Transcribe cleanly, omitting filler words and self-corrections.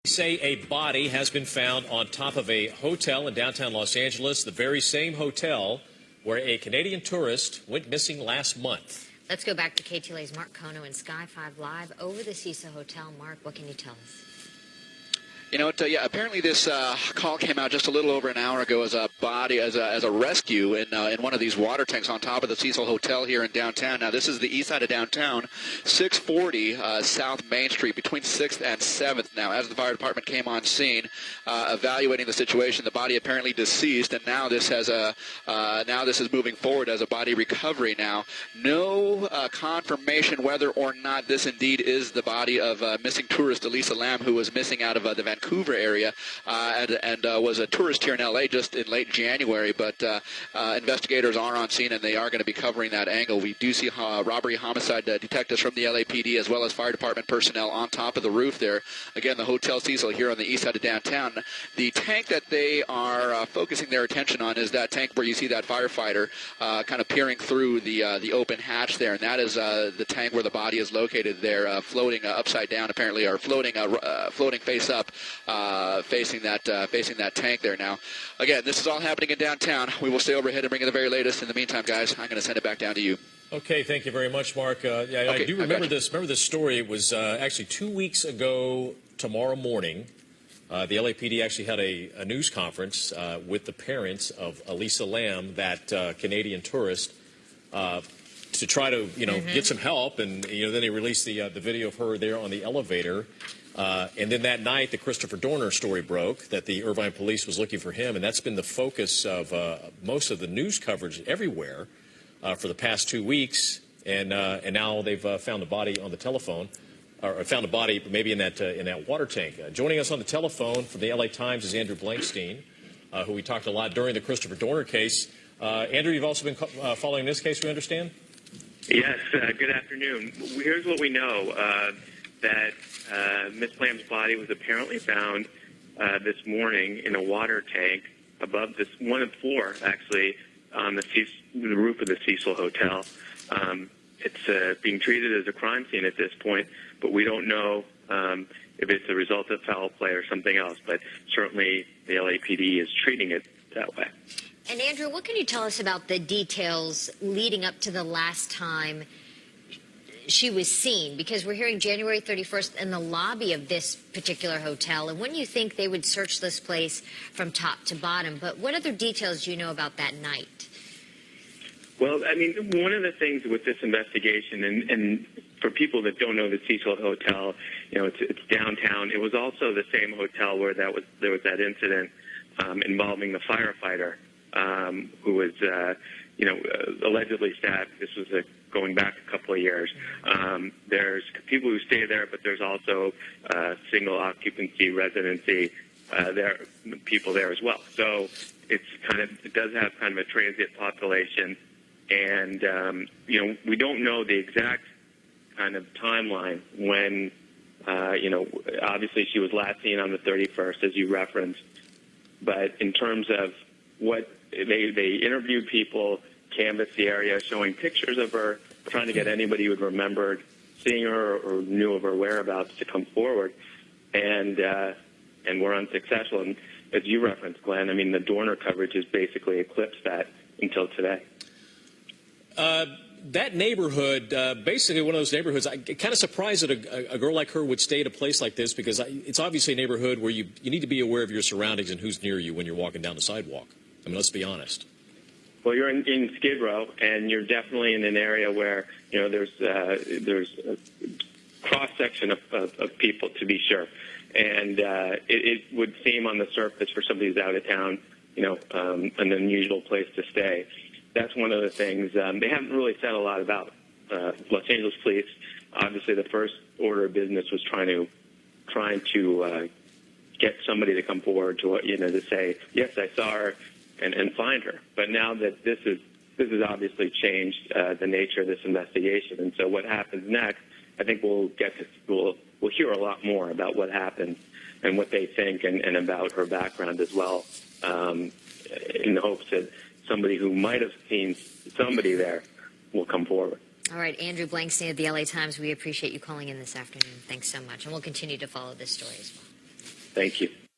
Say a body has been found on top of a hotel in downtown Los Angeles, the very same hotel where a Canadian tourist went missing last month. Let's go back to KTLA's Mark Kono and Sky 5 Live over the Cecil Hotel. Mark, what can you tell us? You know, apparently this call came out just a little over an hour ago as a body, as a rescue in one of these water tanks on top of the Cecil Hotel here in downtown. Now, this is the east side of downtown, 640 South Main Street, between 6th and 7th. Now, as the fire department came on scene, evaluating the situation, the body apparently deceased, and now this has now this is moving forward as a body recovery. Now, no confirmation whether or not this indeed is the body of missing tourist Elisa Lam, who was missing out of the Vancouver area and was a tourist here in L.A. just in late January, but investigators are on scene and they are going to be covering that angle. We do see robbery homicide detectives from the LAPD as well as fire department personnel on top of the roof there. Again, the Hotel Cecil here on the east side of downtown. The tank that they are focusing their attention on is that tank where you see that firefighter kind of peering through the open hatch there, and that is the tank where the body is located there, floating upside down apparently, or floating face up, facing that tank there. Now, again, this is all happening in downtown. We will stay overhead and bring you the very latest. In the meantime, guys, I'm going to send it back down to you. Okay, thank you very much, Mark. Okay, I do remember this. Remember this story? It was actually 2 weeks ago tomorrow morning. The LAPD actually had a news conference with the parents of Elisa Lam, that Canadian tourist, to try to get some help. And then they released the video of her there on the elevator. And then that night, the Christopher Dorner story broke, that the Irvine police was looking for him, and that's been the focus of most of the news coverage everywhere for the past 2 weeks. And now they've found the body on the telephone, or found a body maybe in that water tank. Joining us on the telephone from the LA Times is Andrew Blankstein, who we talked a lot during the Christopher Dorner case. Andrew, you've also been following this case, we understand? Yes, good afternoon. Here's what we know. That Miss Lam's body was apparently found this morning in a water tank above this one floor, actually, on the roof of the Cecil Hotel. It's being treated as a crime scene at this point, but we don't know if it's a result of foul play or something else. But certainly the LAPD is treating it that way. And Andrew, what can you tell us about the details leading up to the last time she was seen? Because we're hearing January 31st in the lobby of this particular hotel, and when you think they would search this place from top to bottom. But what other details do you know about that night? Well, I mean, one of the things with this investigation, and for people that don't know the Cecil Hotel, it's downtown. It was also the same hotel where there was that incident involving the firefighter who was, allegedly stabbed. This was going back a couple of years. There's people who stay there, but there's also single occupancy residency people there as well. So it does have kind of a transient population, and we don't know the exact kind of timeline when obviously she was last seen on the 31st, as you referenced. But in terms of what they interviewed people, canvassed the area, showing pictures of her, trying to get anybody who had remembered seeing her or knew of her whereabouts to come forward, and were unsuccessful. And as you referenced, Glenn, I mean, the Dorner coverage has basically eclipsed that until today. That neighborhood, basically one of those neighborhoods, I'm kind of surprised that a girl like her would stay at a place like this, because it's obviously a neighborhood where you need to be aware of your surroundings and who's near you when you're walking down the sidewalk. I mean, let's be honest. Well, you're in Skid Row, and you're definitely in an area where there's a cross section of people, to be sure, and it would seem on the surface for somebody who's out of town, an unusual place to stay. That's one of the things they haven't really said a lot about. Los Angeles police, obviously, the first order of business was trying to get somebody to come forward to say, yes, I saw her, and find her. But now that this has obviously changed the nature of this investigation, and so what happens next, I think we'll hear a lot more about what happened and what they think, and about her background as well, in the hopes that somebody who might have seen somebody there will come forward. All right, Andrew Blankstein of the LA Times, we appreciate you calling in this afternoon. Thanks so much, and we'll continue to follow this story as well. Thank you.